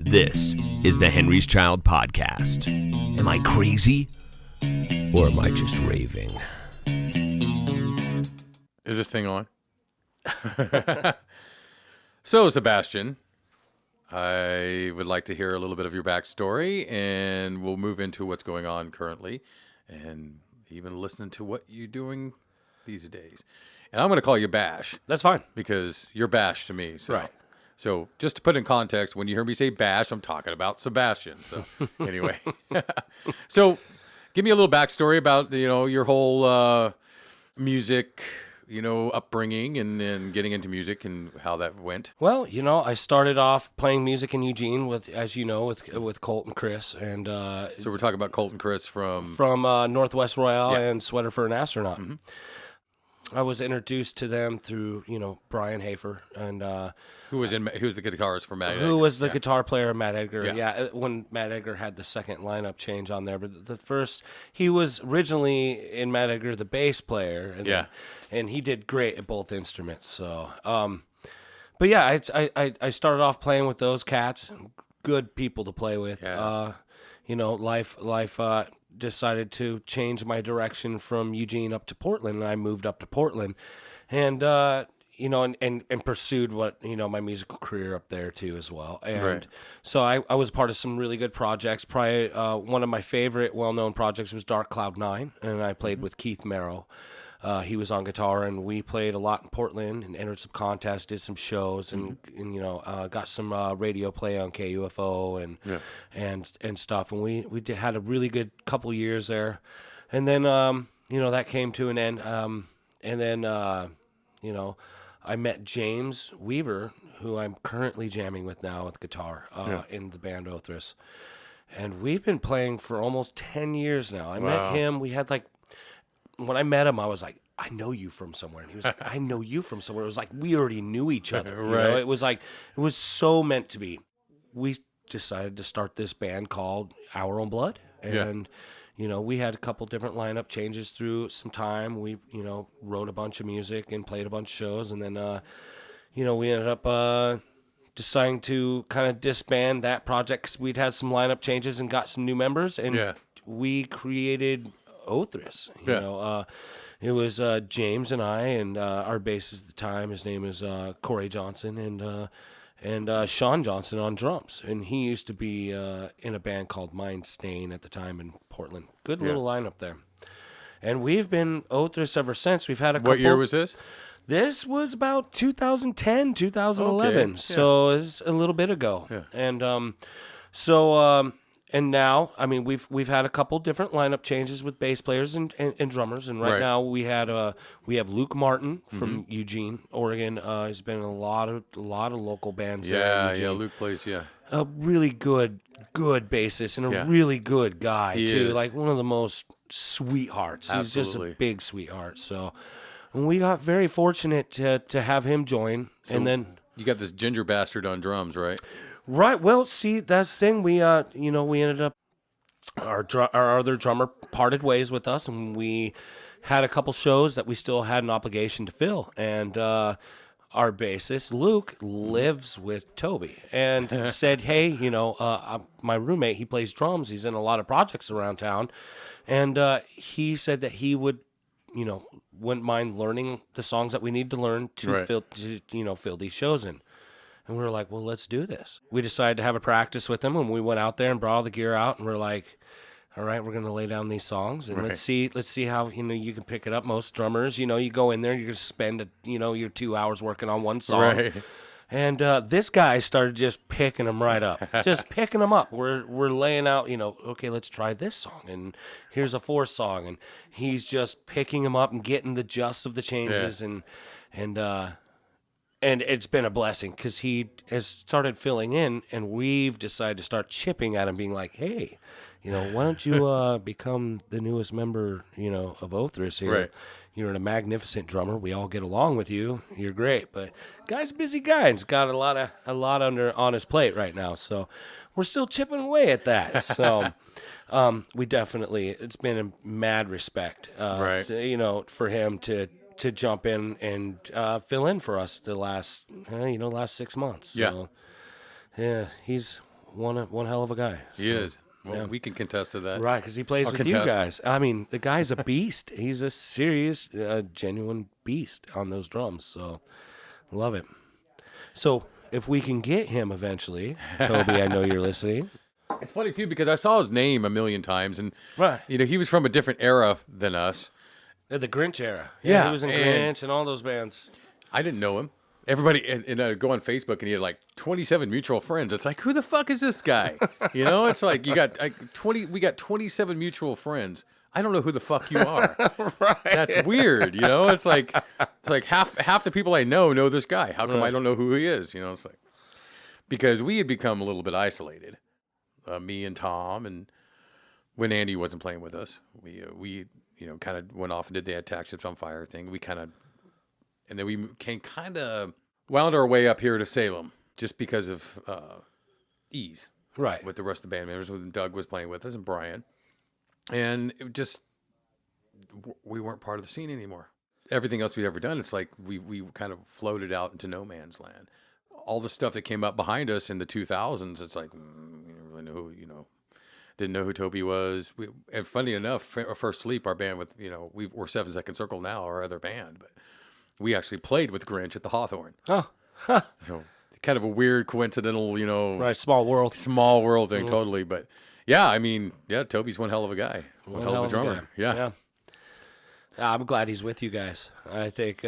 This is the Henry's Child Podcast. Am I crazy? Or am I just raving? Is this thing on? So, Sebastian, I would like to hear a little bit of your backstory, and we'll move into what's going on currently, and even listen to what you're doing these days. And I'm going to call you Bash. That's fine. Because you're Bash to me. So. Right. So just to put in context, when you hear me say Bash, I'm talking about Sebastian. So anyway, so give me a little backstory about, your whole music, upbringing and getting into music and how that went. Well, I started off playing music in Eugene with Colt and Chris. And so we're talking about Colt and Chris from Northwest Royale yeah. and Sweater for an Astronaut. Mm-hmm. I was introduced to them through, Brian Hafer and who was the guitarist for Matt Edgar. Who was the guitar player of Matt Edgar. Yeah. When Matt Edgar had the second lineup change on there, but the first, he was originally in Matt Edgar the bass player, and he did great at both instruments. So, but yeah, I started off playing with those cats, good people to play with. Yeah. Life decided to change my direction from Eugene up to Portland, and I moved up to Portland, and and pursued what my musical career up there too as well. And right. So I was part of some really good projects. Probably one of my favorite well-known projects was Dark Cloud 9, and I played with Keith Merrow. He was on guitar, and we played a lot in Portland and entered some contests, did some shows, and got some radio play on KUFO and stuff. And we had a really good couple years there, and then that came to an end. And then I met James Weaver, who I'm currently jamming with now with guitar in the band Othrys, and we've been playing for almost 10 years now. I met him. We had when I met him, I was like, I know you from somewhere. And he was like, I know you from somewhere. It was like we already knew each other. Right. It was so meant to be. We decided to start this band called Our Own Blood. And, we had a couple different lineup changes through some time. We, wrote a bunch of music and played a bunch of shows. And then, we ended up deciding to kind of disband that project because we'd had some lineup changes and got some new members. And we created Othrys. It was James and I, and our bassist at the time, his name is Corey Johnson, and Sean Johnson on drums. And he used to be in a band called Mind Stain at the time in Portland. Good little lineup there. And we've been Othrys ever since. We've had a couple. What year was this? This was about 2010, 2011. Okay. So it's a little bit ago. Yeah. And and now, I mean, we've had a couple different lineup changes with bass players and drummers, and right now we have Luke Martin from Eugene, Oregon. He's been in a lot of local bands. Yeah, Luke plays. A really good bassist and a really good guy he too. is. Like one of the most sweethearts. Absolutely. He's just a big sweetheart. So, and we got very fortunate to have him join, and then you got this ginger bastard on drums, right? Right. Well, see, that's the thing. We ended up, our other drummer parted ways with us, and we had a couple shows that we still had an obligation to fill. And our bassist, Luke, lives with Toby and said, hey, my roommate, he plays drums. He's in a lot of projects around town. And he said that he wouldn't mind learning the songs that we need to learn to fill these shows in. And we were like, well, let's do this. We decided to have a practice with him, and we went out there and brought all the gear out, and we're like, all right, we're going to lay down these songs, and let's see how, you can pick it up. Most drummers, you go in there, and you're going to spend, your 2 hours working on one song. Right. And this guy started just picking them right up, just picking them up. We're laying out, okay, let's try this song, and here's a fourth song, and he's just picking them up and getting the gist of the changes, And it's been a blessing because he has started filling in, and we've decided to start chipping at him, being like, hey, why don't you become the newest member, of Othrys here? Right. You're a magnificent drummer. We all get along with you. You're great. But guy's a busy guy and he's got a lot on his plate right now. So we're still chipping away at that. So we definitely, it's been a mad respect, for him to jump in and fill in for us the last 6 months. Yeah. So, yeah, he's one hell of a guy. He is. Well, we can contest to that. Right, because he plays with you guys. I mean, the guy's a beast. He's a serious, genuine beast on those drums. So, love it. So, if we can get him eventually, Toby, I know you're listening. It's funny, too, because I saw his name a million times. And, Right. he was from a different era than us. The Grinch era. Yeah, he was in Grinch and all those bands. I didn't know him. Everybody go on Facebook and he had like 27 mutual friends. It's like, who the fuck is this guy? It's like you got we got 27 mutual friends. I don't know who the fuck you are. Right. That's weird. It's like half the people I know this guy. How come I don't know who he is? It's like because we had become a little bit isolated. Me and Tom, and when Andy wasn't playing with us, we kind of went off and did the Attack Ships on Fire thing. And then we kind of wound our way up here to Salem just because of ease. Right. With the rest of the band members, when Doug was playing with us and Brian. And it just, we weren't part of the scene anymore. Everything else we'd ever done, it's like we kind of floated out into no man's land. All the stuff that came up behind us in the 2000s, it's like, we didn't really know, didn't know who Toby was. And funny enough, First Sleep, our band with, we're 7 Second Circle now, our other band, but we actually played with Grinch at the Hawthorne. Oh, so kind of a weird, coincidental, right, small world thing, totally. But yeah, Toby's one hell of a guy, one hell of a drummer. Yeah. I'm glad he's with you guys. I think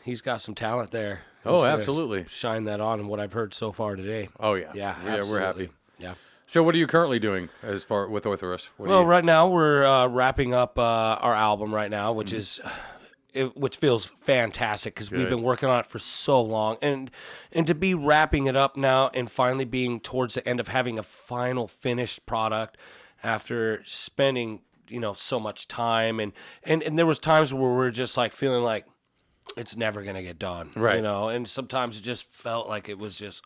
he's got some talent there. Oh, absolutely. Shine that on in what I've heard so far today. Oh yeah, yeah, we're happy. Yeah. So what are you currently doing as far with Othrys? Right now we're wrapping up our album right now, which is. Which feels fantastic because we've been working on it for so long, and to be wrapping it up now and finally being towards the end of having a final finished product after spending so much time and there was times where we're just like feeling like it's never gonna get done, right? And sometimes it just felt like it was just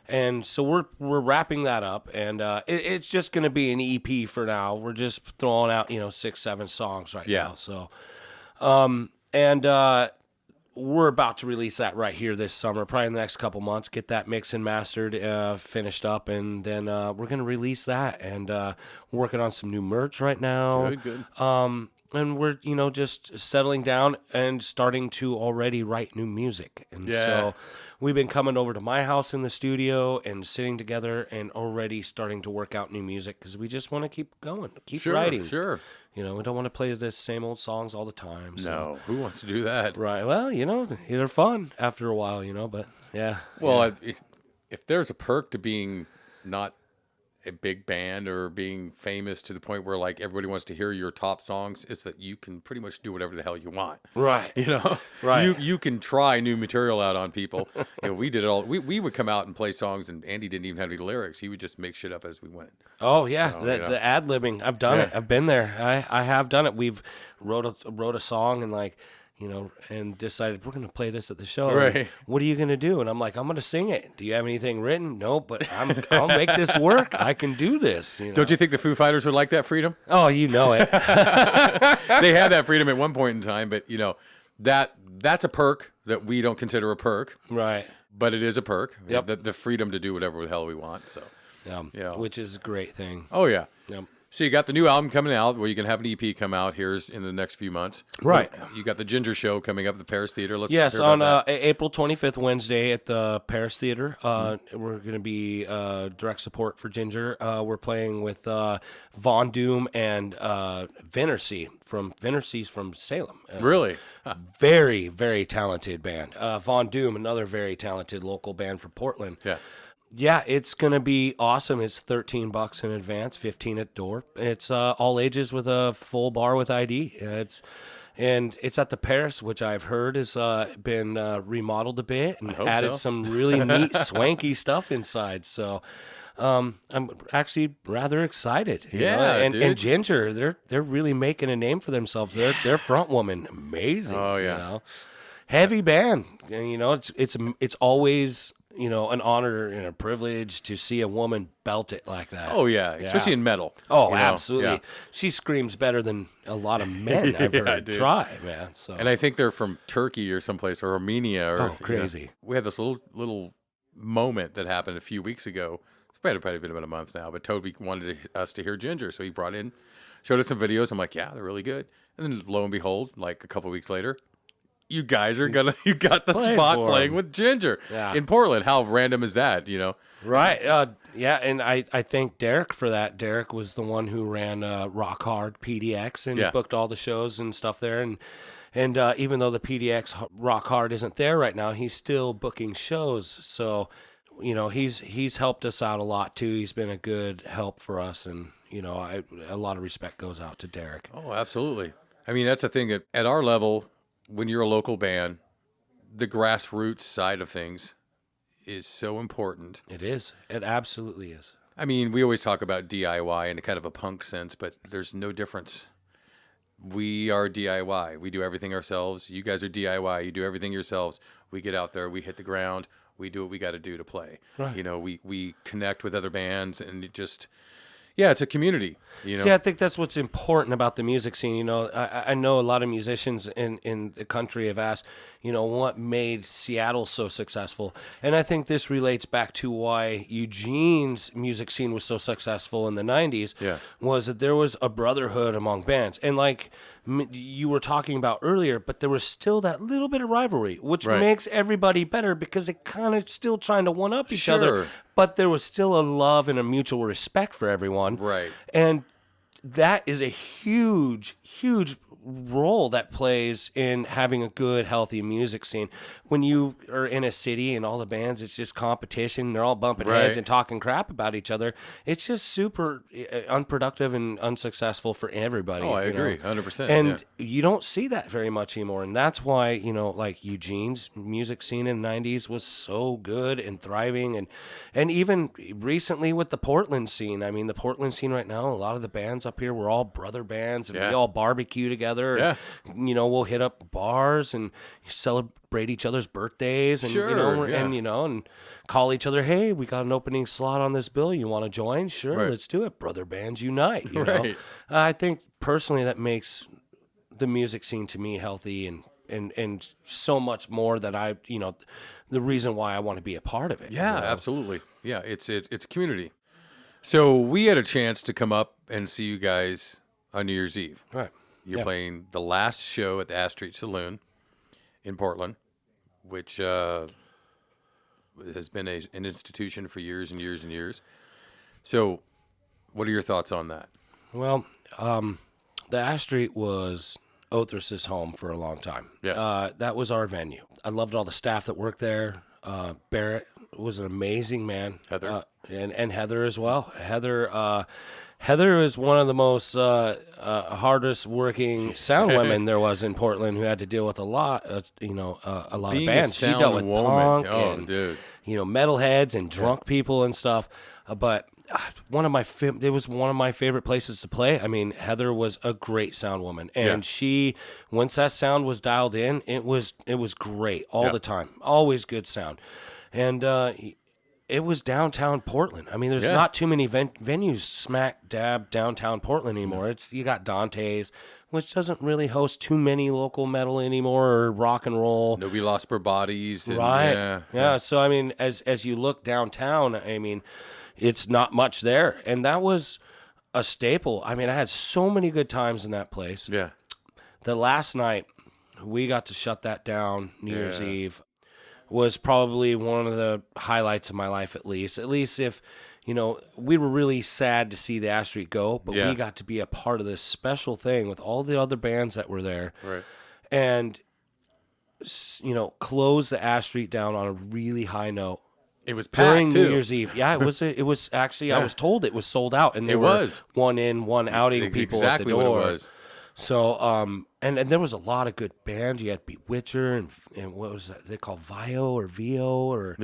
and so we're wrapping that up, and it's just gonna be an EP for now. We're just throwing out 6-7 songs right now, so. We're about to release that right here this summer, probably in the next couple months, get that mixed and mastered, finished up, and then we're going to release that, and we're working on some new merch right now. Good. And we're, just settling down and starting to already write new music. And so we've been coming over to my house in the studio and sitting together and already starting to work out new music because we just want to keep going, keep writing. Sure. We don't want to play the same old songs all the time. So. No, who wants to do that? Right. Well, they're fun after a while, but yeah. Well, if there's a perk to being not a big band or being famous to the point where like everybody wants to hear your top songs, it's that you can pretty much do whatever the hell you want. Right. Right. You can try new material out on people. We did it all. We would come out and play songs, and Andy didn't even have any lyrics. He would just make shit up as we went. Oh yeah, so, the ad libbing. I've done it. I've been there. I have done it. We've wrote a song and like. And decided we're going to play this at the show. Right. What are you going to do? And I'm like, I'm going to sing it. Do you have anything written? No, but I'll make this work. I can do this. Don't you think the Foo Fighters would like that freedom? Oh, you know it. They had that freedom at one point in time, but that's a perk that we don't consider a perk. Right. But it is a perk. Yep. The freedom to do whatever the hell we want. So. Yeah. Which is a great thing. Oh yeah. Yep. So you got the new album coming out, where you can have an EP come out here in the next few months. Right. You got the Ginger Show coming up at the Paris Theater. Yes, on April 25th, Wednesday at the Paris Theater. We're going to be direct support for Ginger. We're playing with Von Doom and Venercy from Salem. Really? Very, very talented band. Von Doom, another very talented local band from Portland. Yeah. Yeah, it's going to be awesome. It's $13 in advance, $15 at door. It's all ages with a full bar with ID. It's at the Paris, which I've heard has been remodeled a bit and added some really neat, swanky stuff inside. So I'm actually rather excited. And Ginger, they're really making a name for themselves. Their front woman, amazing. Oh yeah, heavy band. And, it's always. An honor and a privilege to see a woman belt it like that. Oh, yeah. Especially in metal. Oh, absolutely. Yeah. She screams better than a lot of men I've heard try, man. So. And I think they're from Turkey or someplace, or Armenia. Or, crazy. We had this little moment that happened a few weeks ago. probably been about a month now, but Toby wanted us to hear Ginger. So he showed us some videos. I'm like, yeah, they're really good. And then lo and behold, like a couple weeks later, you guys are you got the spot playing with Ginger in Portland. How random is that, Right. Yeah. And I thank Derek for that. Derek was the one who ran Rock Hard PDX and booked all the shows and stuff there. And even though the PDX Rock Hard isn't there right now, he's still booking shows. So, he's helped us out a lot too. He's been a good help for us. And, a lot of respect goes out to Derek. Oh, absolutely. I mean, that's the thing that at our level, when you're a local band, the grassroots side of things is so important. It is. It absolutely is. I mean, we always talk about DIY in a kind of a punk sense, but there's no difference. We are DIY. We do everything ourselves. You guys are DIY. You do everything yourselves. We get out there. We hit the ground. We do what we got to do to play. Right. We connect with other bands, and it's a community. See, I think that's what's important about the music scene. I know a lot of musicians in the country have asked, what made Seattle so successful. And I think this relates back to why Eugene's music scene was so successful in the 90s, was that there was a brotherhood among bands. And like you were talking about earlier, but there was still that little bit of rivalry, which makes everybody better because it kind of still trying to one-up each other. But there was still a love and a mutual respect for everyone. Right. And that is a huge, huge role that plays in having a good, healthy music scene. When you are in a city and all the bands, it's just competition. They're all bumping heads and talking crap about each other. It's just super unproductive and unsuccessful for everybody. Oh, I agree, 100%. And you don't see that very much anymore. And that's why, like Eugene's music scene in the 90s was so good and thriving. And even recently with the Portland scene, I mean, the Portland scene right now, a lot of the bands up here, we're all brother bands and we all barbecue together. Yeah. And, we'll hit up bars and celebrate each other's birthdays and, and call each other, hey, we got an opening slot on this bill. You want to join? Sure, let's do it. Brother bands unite. You know? I think personally that makes the music scene to me healthy and so much more that the reason why I want to be a part of it. Yeah, absolutely. Yeah, it's a community. So we had a chance to come up and see you guys on New Year's Eve. Right. You're playing the last show at the Ash Street Saloon in Portland, which has been an institution for years and years and years. So what are your thoughts on that? Well, the Ash Street was Othrys' home for a long time. Yeah. That was our venue. I loved all the staff that worked there. Barrett was an amazing man. Heather. And Heather as well. Heather is one of the most hardest working sound women there was in Portland, who had to deal with a lot of bands. She dealt with punk and metalheads and drunk people and stuff. But it was one of my favorite places to play. I mean, Heather was a great sound woman, and she, once that sound was dialed in, it was great all the time, always good sound, and. It was downtown Portland. I mean, there's not too many venues smack dab downtown Portland anymore. You got Dante's, which doesn't really host too many local metal anymore or rock and roll. Nobody Lost Their Bodies. And, right. Yeah. So, I mean, as you look downtown, I mean, it's not much there. And that was a staple. I mean, I had so many good times in that place. Yeah. The last night, we got to shut that down, New Year's Eve. Was probably one of the highlights of my life, at least if, we were really sad to see the Ash Street go, but we got to be a part of this special thing with all the other bands that were there. Right. And, close the Ash Street down on a really high note. It was packed during too. New Year's Eve. Yeah, it was actually, I was told it was sold out, and there were one in, one outing people exactly at the door. What it was. So, and there was a lot of good bands. You had Bewitcher and what was that? They called Vio or Vio or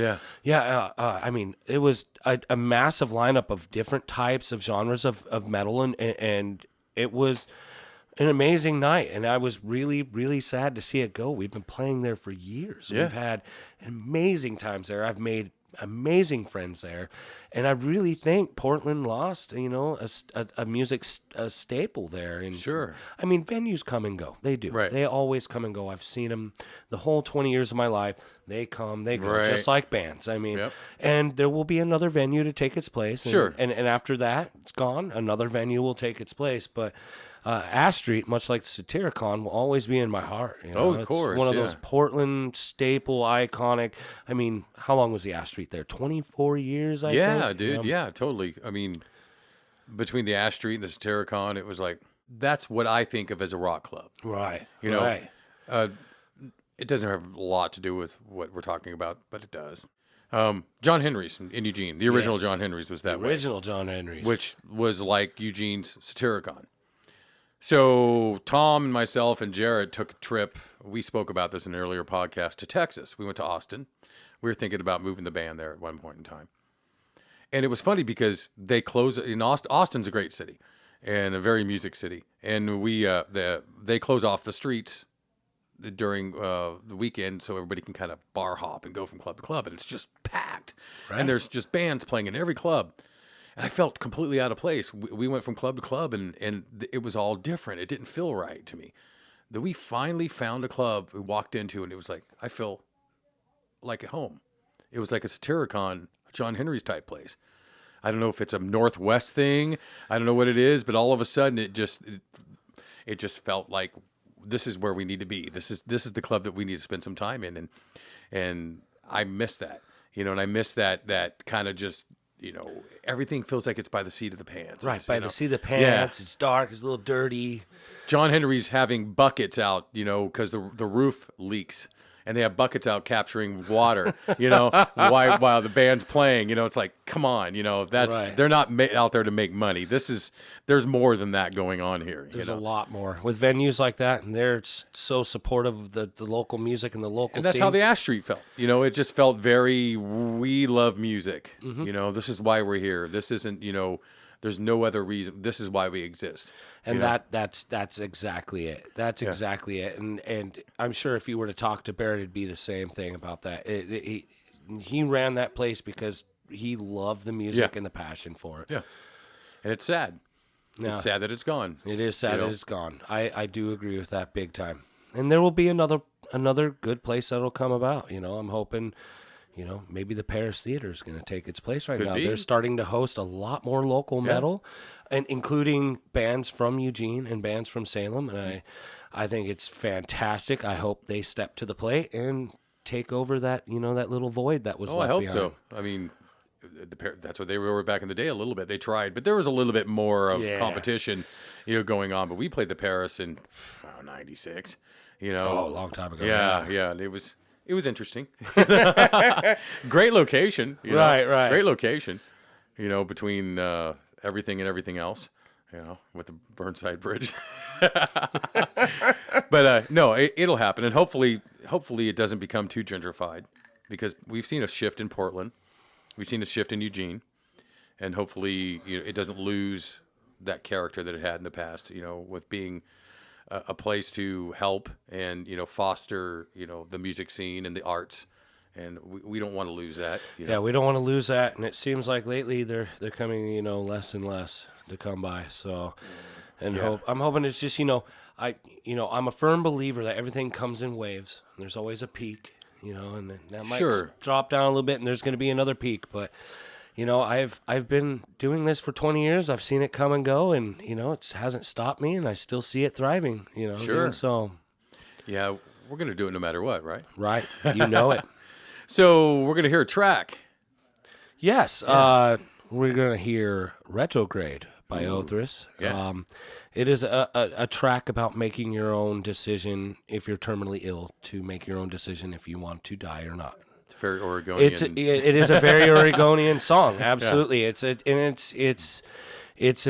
I mean, it was a massive lineup of different types of genres of metal, and it was an amazing night. And I was really, really sad to see it go. We've been playing there for years. Yeah. We've had amazing times there. I've made amazing friends there, and I really think Portland lost a music staple there. And sure, I mean, venues come and go. They do. Right. They always come and go. I've seen them the whole 20 years of my life. They come, they go, Right. just like bands. I mean, Yep. and there will be another venue to take its place. And, Sure. And after that, it's gone. Another venue will take its place. But Ash Street, much like the Satyricon, will always be in my heart. You know? Oh, of It's course, one of yeah. those Portland staple, iconic. I mean, how long was the Ash Street there? 24 years, I Yeah, think? dude. Yeah, totally. I mean, between the Ash Street and the Satyricon, it was like, that's what I think of as a rock club. Right. You know, right. It doesn't have a lot to do with what we're talking about, but it does. John Henry's in Eugene. The original Yes. John Henry's was that way, Original John Henry's. which was like Eugene's Satyricon. So Tom and myself and Jared took a trip. We spoke about this in an earlier podcast to Texas. We went to Austin. We were thinking about moving the band there at one point in time. And it was funny because they close in Austin's a great city and a very music city. And they close off the streets during the weekend so everybody can kind of bar hop and go from club to club. And it's just packed. Right. And there's just bands playing in every club. And I felt completely out of place. We went from club to club and it was all different. It didn't feel right to me. Then we finally found a club we walked into and it was like, I feel like at home. It was like a Satyricon, John Henry's type place. I don't know if it's a Northwest thing. I don't know what it is, but all of a sudden it just felt like this is where we need to be. This is the club that we need to spend some time in. And I miss that, you know, and I miss that kind of just, you know, everything feels like it's by the seat of the pants. Right, It's, by you the know, seat of the pants. It's dark. It's a little dirty. John Henry's having buckets out, you know, because the roof leaks. And they have buckets out capturing water, you know, while the band's playing. You know, it's like, come on, you know, Right. they're not out there to make money. There's more than that going on here. There's you know? a lot more with venues like that, and they're so supportive of the local music and the local And that's scene. how the Ash Street felt. You know, it just felt very, we love music. Mm-hmm. You know, this is why we're here. This isn't, you know, there's no other reason. This is why we exist. And you know? that's exactly it. That's exactly it. And I'm sure if you were to talk to Barrett, it'd be the same thing about that. He ran that place because he loved the music Yeah. and the passion for it. Yeah. And it's sad. Yeah. It's sad that it's gone. It is sad You know? it is gone. I do agree with that big time. And there will be another good place that'll come about. You know, I'm hoping, you know, maybe the Paris Theater is going to take its place right Could now. be. They're starting to host a lot more local metal, and including bands from Eugene and bands from Salem. And I think it's fantastic. I hope they step to the plate and take over that, you know, that little void that was Oh, I left hope behind. so. I mean, that's what they were back in the day a little bit. They tried, but there was a little bit more of competition, you know, going on. But we played the Paris in 96, you know. Oh, a long time ago. Yeah. And it was interesting. Great location. You know? Right. Great location, you know, between everything and everything else, you know, with the Burnside Bridge. But no, it'll happen. And hopefully it doesn't become too gentrified, because we've seen a shift in Portland. We've seen a shift in Eugene. And hopefully, you know, it doesn't lose that character that it had in the past, you know, with being a place to help and, you know, foster, you know, the music scene and the arts. And we don't want to lose that. You know? Yeah, we don't want to lose that, and it seems like lately they're coming, you know, less and less to come by. So, and I'm hoping it's just, you know, I'm a firm believer that everything comes in waves. There's always a peak, you know, and then that might drop down a little bit, and there's going to be another peak. But, you know, I've been doing this for 20 years. I've seen it come and go, and you know, it hasn't stopped me, and I still see it thriving. You know, Sure. So, Yeah, we're gonna do it no matter what, right? right, you know it. So we're gonna hear a track. Yes, we're going to hear Retrograde by Othrys. Yeah. It is a track about making your own decision if you're terminally ill, to make your own decision if you want to die or not. It's very Oregonian. It is a very Oregonian song, absolutely. It's a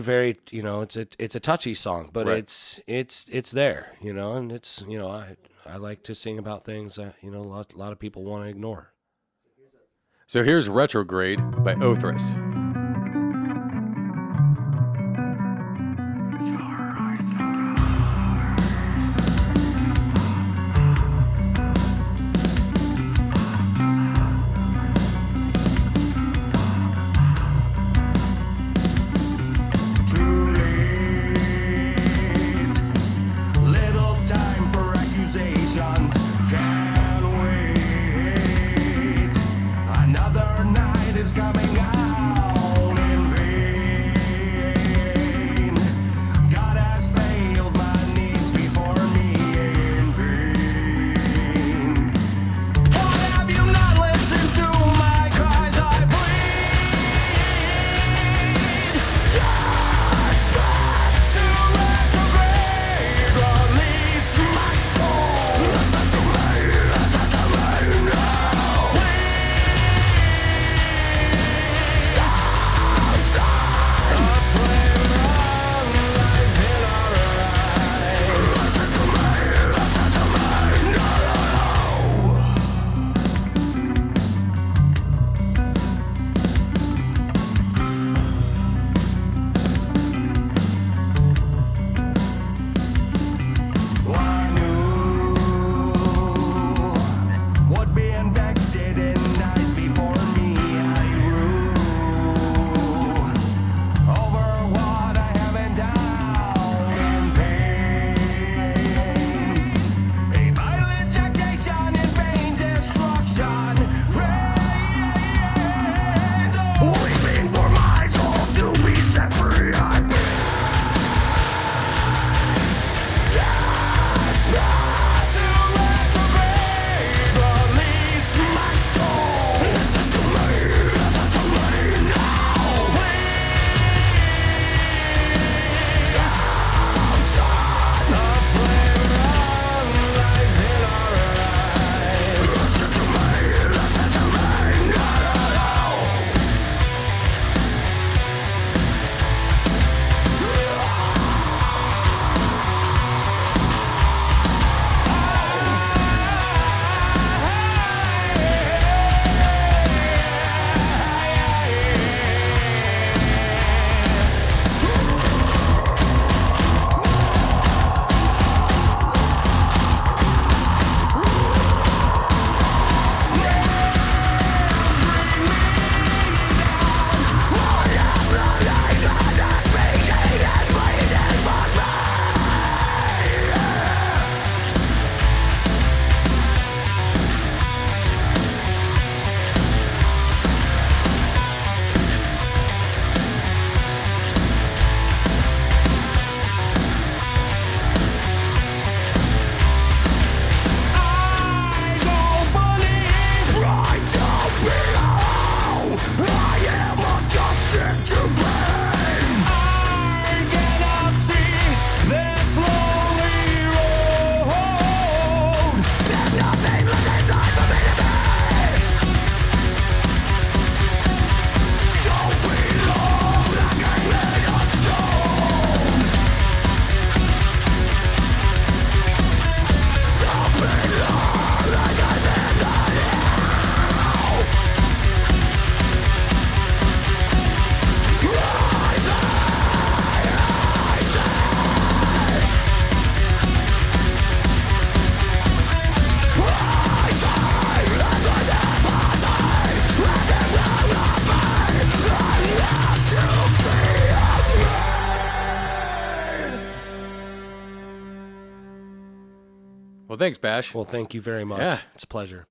very, you know, it's a touchy song, but Right. it's there, you know, and it's, you know, I like to sing about things that, you know, a lot of people want to ignore. So here's Retrograde by Othrys. Too late. Little time for accusations. Can't wait. Well, thanks, Bash. Well, thank you very much. Yeah. It's a pleasure.